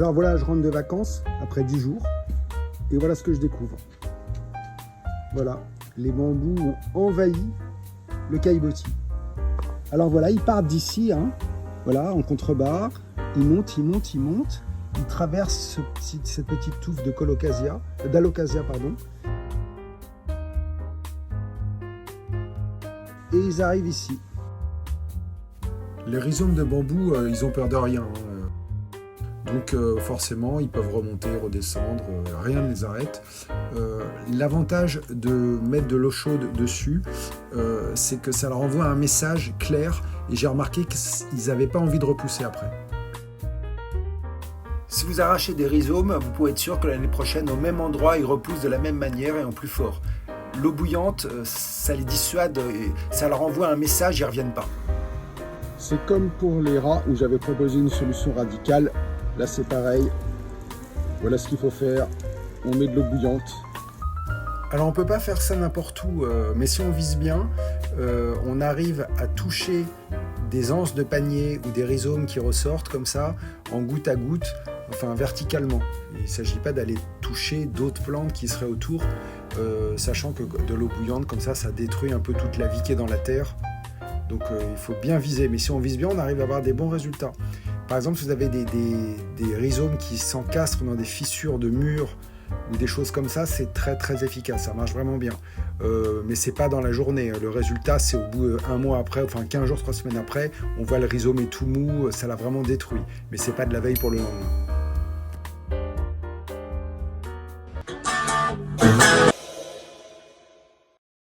Alors voilà, je rentre de vacances après 10 jours et voilà ce que je découvre. Voilà, les bambous ont envahi le caillebotis. Alors voilà, ils partent d'ici, hein, voilà, en contrebas, ils montent, ils montent, ils montent, ils traversent cette petite touffe de d'alocasia, pardon. Et ils arrivent ici. Les rhizomes de bambou, ils ont peur de rien. Donc forcément, ils peuvent remonter, redescendre, rien ne les arrête. L'avantage de mettre de l'eau chaude dessus, c'est que ça leur envoie un message clair. Et j'ai remarqué qu'ils n'avaient pas envie de repousser après. Si vous arrachez des rhizomes, vous pouvez être sûr que l'année prochaine, au même endroit, ils repoussent de la même manière et en plus fort. L'eau bouillante, ça les dissuade, et ça leur envoie un message, ils ne reviennent pas. C'est comme pour les rats où j'avais proposé une solution radicale. Là c'est pareil. Voilà ce qu'il faut faire. On met de l'eau bouillante. Alors on ne peut pas faire ça n'importe où, mais si on vise bien, on arrive à toucher des anses de panier ou des rhizomes qui ressortent comme ça, en goutte à goutte, enfin verticalement. Il ne s'agit pas d'aller toucher d'autres plantes qui seraient autour, sachant que de l'eau bouillante comme ça, ça détruit un peu toute la vie qui est dans la terre. Donc il faut bien viser, mais si on vise bien, on arrive à avoir des bons résultats. Par exemple, si vous avez des rhizomes qui s'encastrent dans des fissures de murs ou des choses comme ça, c'est très très efficace, ça marche vraiment bien. Mais c'est pas dans la journée, le résultat c'est au bout d'un mois après, enfin 15 jours, 3 semaines après, on voit le rhizome est tout mou, ça l'a vraiment détruit. Mais c'est pas de la veille pour le lendemain.